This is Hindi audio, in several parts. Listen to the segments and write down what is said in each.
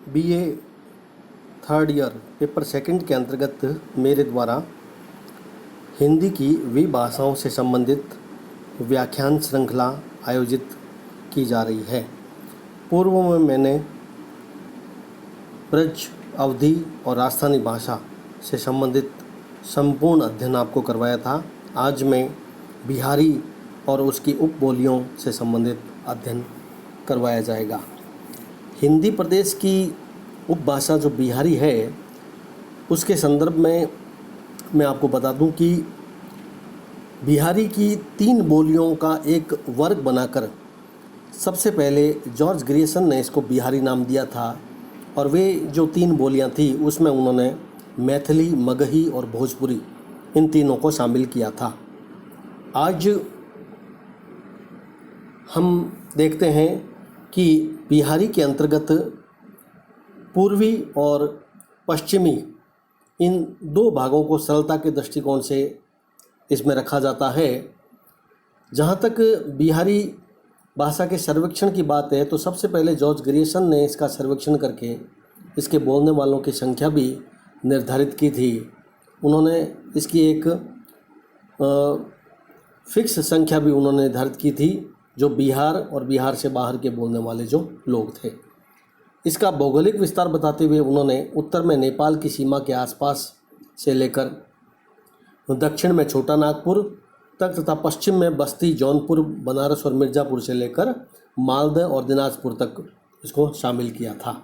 BA third year paper second के अंतर्गत मेरे द्वारा हिंदी की विभाषाओं से संबंधित व्याख्यान श्रृंखला आयोजित की जा रही है। पूर्व में मैंने ब्रज, अवधी और राजस्थानी भाषा से संबंधित संपूर्ण अध्ययन आपको करवाया था। आज मैं बिहारी और उसकी उपबोलियों से संबंधित अध्ययन करवाया जाएगा। हिंदी प्रदेश की उपभाषा जो बिहारी है, उसके संदर्भ में मैं आपको बता दूं कि बिहारी की 3 बोलियों का एक वर्ग बनाकर सबसे पहले जॉर्ज ग्रियर्सन ने इसको बिहारी नाम दिया था। और वे जो 3 बोलियां थी उसमें उन्होंने मैथिली, मगही और भोजपुरी, इन तीनों को शामिल किया था। आज हम देखते हैं कि बिहारी के अंतर्गत पूर्वी और पश्चिमी, इन 2 भागों को सरलता के दृष्टिकोण से इसमें रखा जाता है। जहाँ तक बिहारी भाषा के सर्वेक्षण की बात है तो सबसे पहले जॉर्ज ग्रियर्सन ने इसका सर्वेक्षण करके इसके बोलने वालों की संख्या भी निर्धारित की थी। उन्होंने इसकी एक फिक्स संख्या भी उन्होंने निर्धारित की थी, जो बिहार और बिहार से बाहर के बोलने वाले जो लोग थे। इसका भौगोलिक विस्तार बताते हुए उन्होंने उत्तर में नेपाल की सीमा के आसपास से लेकर दक्षिण में छोटा नागपुर तक तथा पश्चिम में बस्ती, जौनपुर, बनारस और मिर्ज़ापुर से लेकर मालदह और दिनाजपुर तक इसको शामिल किया था।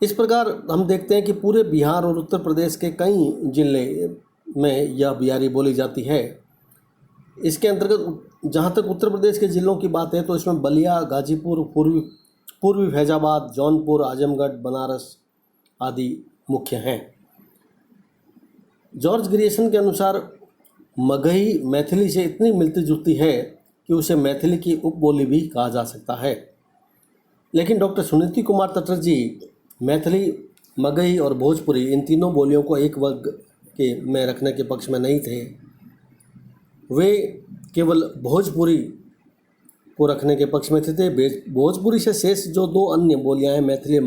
इस प्रकार हम देखते हैं कि पूरे बिहार और उत्तर प्रदेश के कई जिले में यह बिहारी बोली जाती है। इसके अंतर्गत जहाँ तक उत्तर प्रदेश के ज़िलों की बात है तो इसमें बलिया, गाजीपुर, पूर्वी फैजाबाद, जौनपुर, आजमगढ़, बनारस आदि मुख्य हैं। जॉर्ज ग्रियर्सन के अनुसार मगही मैथिली से इतनी मिलती जुलती है कि उसे मैथिली की उपबोली भी कहा जा सकता है। लेकिन डॉक्टर सुनीति कुमार तटस्थ जी मैथिली, मगही और भोजपुरी, इन तीनों बोलियों को एक वर्ग के में रखने के पक्ष में नहीं थे। वे केवल भोजपुरी को रखने के पक्ष में थे। भोजपुरी से शेष जो 2 अन्य बोलियां हैं, मैथिली,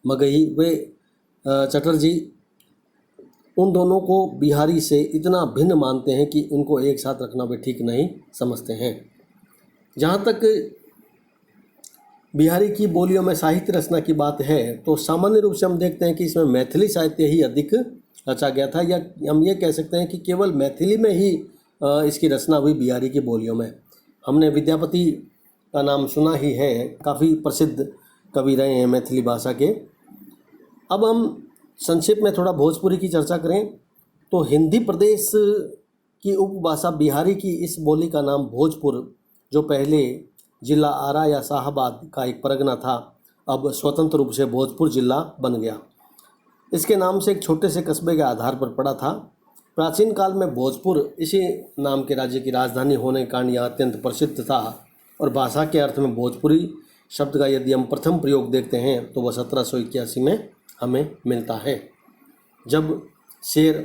मगही, वे चटर्जी उन दोनों को बिहारी से इतना भिन्न मानते हैं कि उनको एक साथ रखना वे ठीक नहीं समझते हैं। जहाँ तक बिहारी की बोलियों में साहित्य रचना की बात है तो सामान्य रूप से हम देखते हैं कि इसमें मैथिली साहित्य ही अधिक रचा गया था, या हम ये कह सकते हैं कि केवल मैथिली में ही इसकी रचना हुई बिहारी की बोलियों में। हमने विद्यापति का नाम सुना ही है, काफ़ी प्रसिद्ध कवि रहे हैं मैथिली भाषा के। अब हम संक्षेप में थोड़ा भोजपुरी की चर्चा करें तो हिंदी प्रदेश की उपभाषा बिहारी की इस बोली का नाम भोजपुर, जो पहले जिला आरा या शाहाबाद का एक परगना था, अब स्वतंत्र रूप से भोजपुर जिला बन गया। इसके नाम से एक छोटे से कस्बे के आधार पर पड़ा था। प्राचीन काल में भोजपुर इसी नाम के राज्य की राजधानी होने के कारण यह अत्यंत प्रसिद्ध था। और भाषा के अर्थ में भोजपुरी शब्द का यदि हम प्रथम प्रयोग देखते हैं तो वह 1781 में हमें मिलता है, जब शेर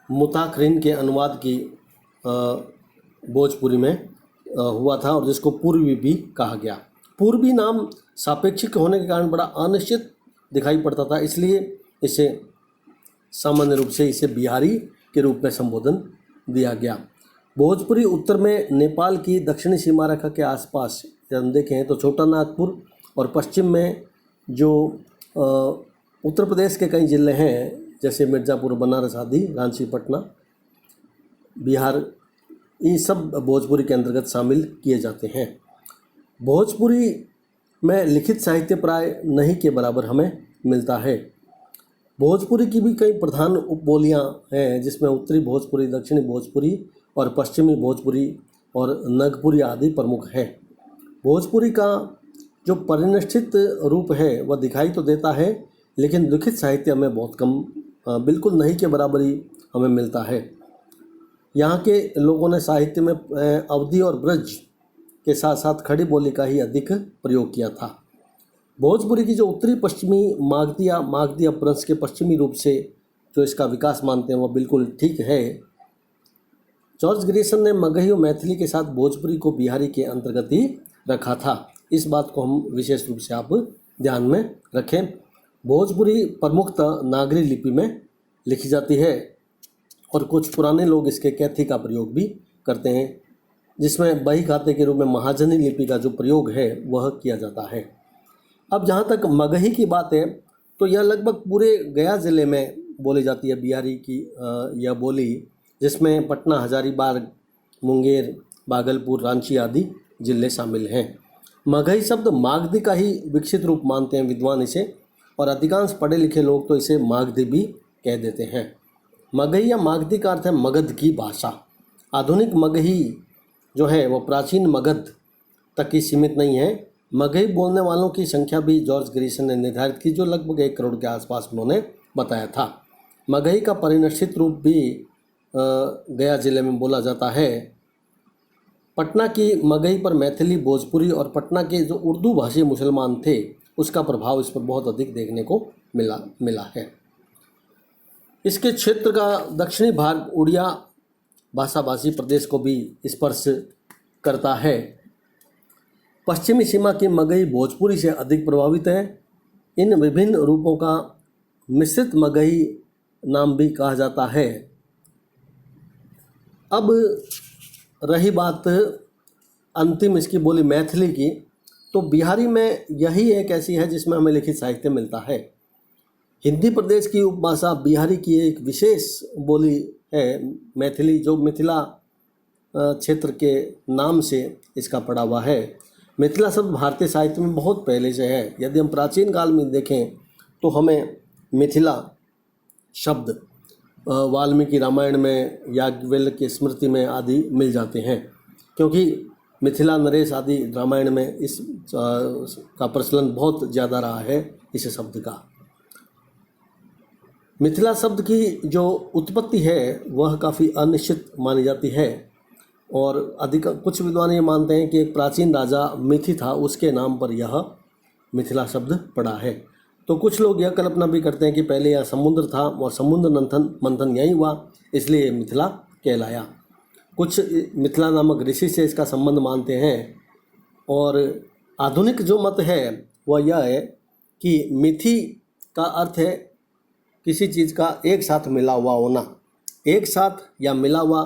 मुताकरीन के अनुवाद की भोजपुरी में हुआ था, और जिसको पूर्वी भी कहा गया। पूर्वी नाम सापेक्षिक होने के कारण बड़ा अनिश्चित दिखाई पड़ता था, इसलिए इसे सामान्य रूप से इसे बिहारी के रूप में संबोधन दिया गया। भोजपुरी उत्तर में नेपाल की दक्षिणी सीमा रेखा के आसपास जब हम देखें तो छोटा नागपुर, और पश्चिम में जो उत्तर प्रदेश के कई जिले हैं जैसे मिर्ज़ापुर, बनारस आदि, रांची, पटना, बिहार, ये सब भोजपुरी के अंतर्गत शामिल किए जाते हैं। भोजपुरी में लिखित साहित्य प्राय नहीं के बराबर हमें मिलता है। भोजपुरी की भी कई प्रधान उपबोलियां हैं, जिसमें उत्तरी भोजपुरी, दक्षिणी भोजपुरी और पश्चिमी भोजपुरी और नगपुरी आदि प्रमुख हैं। भोजपुरी का जो परिनिष्ठित रूप है वह दिखाई तो देता है, लेकिन लिखित साहित्य में बहुत कम, बिल्कुल नहीं के बराबर ही हमें मिलता है। यहाँ के लोगों ने साहित्य में अवधी और ब्रज के साथ साथ खड़ी बोली का ही अधिक प्रयोग किया था। भोजपुरी की जो उत्तरी पश्चिमी मागधी अपभ्रंश के पश्चिमी रूप से जो इसका विकास मानते हैं वह बिल्कुल ठीक है। जॉर्ज ग्रियर्सन ने मगही और मैथिली के साथ भोजपुरी को बिहारी के अंतर्गत ही रखा था। इस बात को हम विशेष रूप से आप ध्यान में रखें। भोजपुरी प्रमुखतः नागरी लिपि में लिखी जाती है और कुछ पुराने लोग इसके कैथी का प्रयोग भी करते हैं, जिसमें बही खाते के रूप में महाजनी लिपि का जो प्रयोग है वह किया जाता है। अब जहाँ तक मगही की बात है तो यह लगभग पूरे गया ज़िले में बोली जाती है बिहारी की यह बोली, जिसमें पटना, हजारीबाग, मुंगेर, भागलपुर, रांची आदि जिले शामिल हैं। मगही शब्द मागधी का ही विकसित रूप मानते हैं विद्वान इसे, और अधिकांश पढ़े लिखे लोग तो इसे मागधी भी कह देते हैं। मगही या मागधी का अर्थ है मगध की भाषा। आधुनिक मगही जो है वह प्राचीन मगध तक ही सीमित नहीं है। मगही बोलने वालों की संख्या भी जॉर्ज ग्रीसन ने निर्धारित की, जो लगभग 1 करोड़ के आसपास उन्होंने बताया था। मगही का परिनिश्चित रूप भी गया जिले में बोला जाता है। पटना की मगही पर मैथिली, भोजपुरी और पटना के जो उर्दू भाषी मुसलमान थे उसका प्रभाव इस पर बहुत अधिक देखने को मिला है। इसके क्षेत्र का दक्षिणी भाग उड़िया भाषाभाषी प्रदेश को भी स्पर्श करता है। पश्चिमी सीमा की मगही भोजपुरी से अधिक प्रभावित है। इन विभिन्न रूपों का मिश्रित मगही नाम भी कहा जाता है। अब रही बात अंतिम इसकी बोली मैथिली की, तो बिहारी में यही एक ऐसी है जिसमें हमें लिखित साहित्य मिलता है। हिंदी प्रदेश की उपभाषा बिहारी की एक विशेष बोली है मैथिली, जो मिथिला क्षेत्र के नाम से इसका पड़ा हुआ है। मिथिला शब्द भारतीय साहित्य में बहुत पहले से है। यदि हम प्राचीन काल में देखें तो हमें मिथिला शब्द वाल्मीकि रामायण में, याज्ञवल्क्य की स्मृति में आदि मिल जाते हैं, क्योंकि मिथिला नरेश आदि रामायण में इस का प्रचलन बहुत ज़्यादा रहा है इस शब्द का। मिथिला शब्द की जो उत्पत्ति है वह काफ़ी अनिश्चित मानी जाती है, और कुछ विद्वान ये मानते हैं कि एक प्राचीन राजा मिथि था, उसके नाम पर यह मिथिला शब्द पड़ा है। तो कुछ लोग यह कल्पना भी करते हैं कि पहले यह समुद्र था और समुद्र मंथन यहीं हुआ, इसलिए मिथिला कहलाया। कुछ मिथिला नामक ऋषि से इसका संबंध मानते हैं। और आधुनिक जो मत है वह यह है कि मिथि का अर्थ है किसी चीज़ का एक साथ मिला हुआ होना, एक साथ या मिला हुआ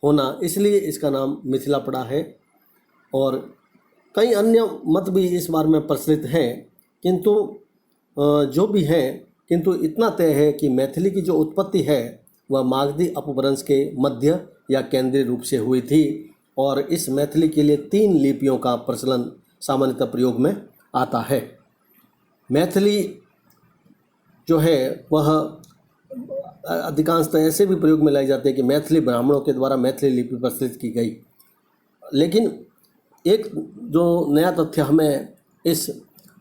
होना, इसलिए इसका नाम मिथिला पड़ा है। और कई अन्य मत भी इस बारे में प्रचलित हैं, किंतु जो भी है, किंतु इतना तय है कि मैथिली की जो उत्पत्ति है वह मागधी अपभ्रंश के मध्य या केंद्रीय रूप से हुई थी, और इस मैथिली के लिए 3 लिपियों का प्रचलन सामान्यतः प्रयोग में आता है। मैथिली जो है वह अधिकांशतः ऐसे भी प्रयोग में लाई जाती है कि मैथिली ब्राह्मणों के द्वारा मैथिली लिपि प्रचलित की गई। लेकिन एक जो नया तथ्य हमें इस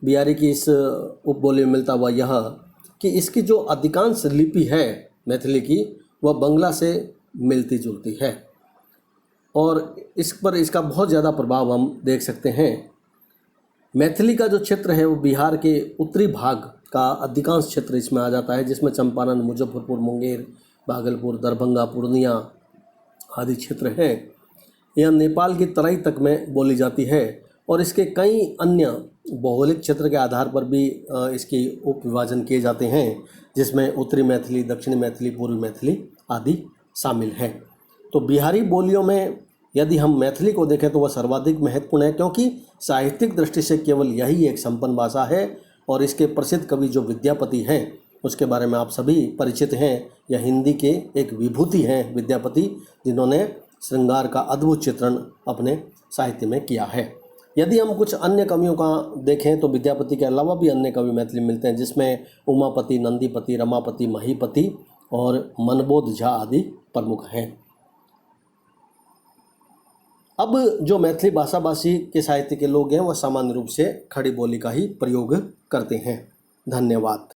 बिहारी की इस उपबोली में मिलता हुआ यह कि इसकी जो अधिकांश लिपि है मैथिली की वह बंगला से मिलती जुलती है, और इस पर इसका बहुत ज़्यादा प्रभाव हम देख सकते हैं। मैथिली का जो क्षेत्र है वो बिहार के उत्तरी भाग का अधिकांश क्षेत्र इसमें आ जाता है, जिसमें चंपारण, मुजफ्फरपुर, मुंगेर, भागलपुर, दरभंगा, पूर्णिया आदि क्षेत्र हैं। यह नेपाल की तराई तक में बोली जाती है, और इसके कई अन्य भौगोलिक क्षेत्र के आधार पर भी इसकी उप विभाजन किए जाते हैं, जिसमें उत्तरी मैथिली, दक्षिणी मैथिली, पूर्वी मैथिली आदि शामिल हैं। तो बिहारी बोलियों में यदि हम मैथिली को देखें तो वह सर्वाधिक महत्वपूर्ण है, क्योंकि साहित्यिक दृष्टि से केवल यही एक संपन्न भाषा है। और इसके प्रसिद्ध कवि जो विद्यापति हैं उसके बारे में आप सभी परिचित हैं। यह हिंदी के एक विभूति हैं विद्यापति, जिन्होंने श्रृंगार का अद्भुत चित्रण अपने साहित्य में किया है। यदि हम कुछ अन्य कवियों का देखें तो विद्यापति के अलावा भी अन्य कवि मैथिली मिलते हैं, जिसमें उमापति, नंदीपति, रमापति, महीपति और मनबोध झा आदि प्रमुख हैं। अब जो मैथिली भाषाभाषी के साहित्य के लोग हैं वह सामान्य रूप से खड़ी बोली का ही प्रयोग करते हैं। धन्यवाद।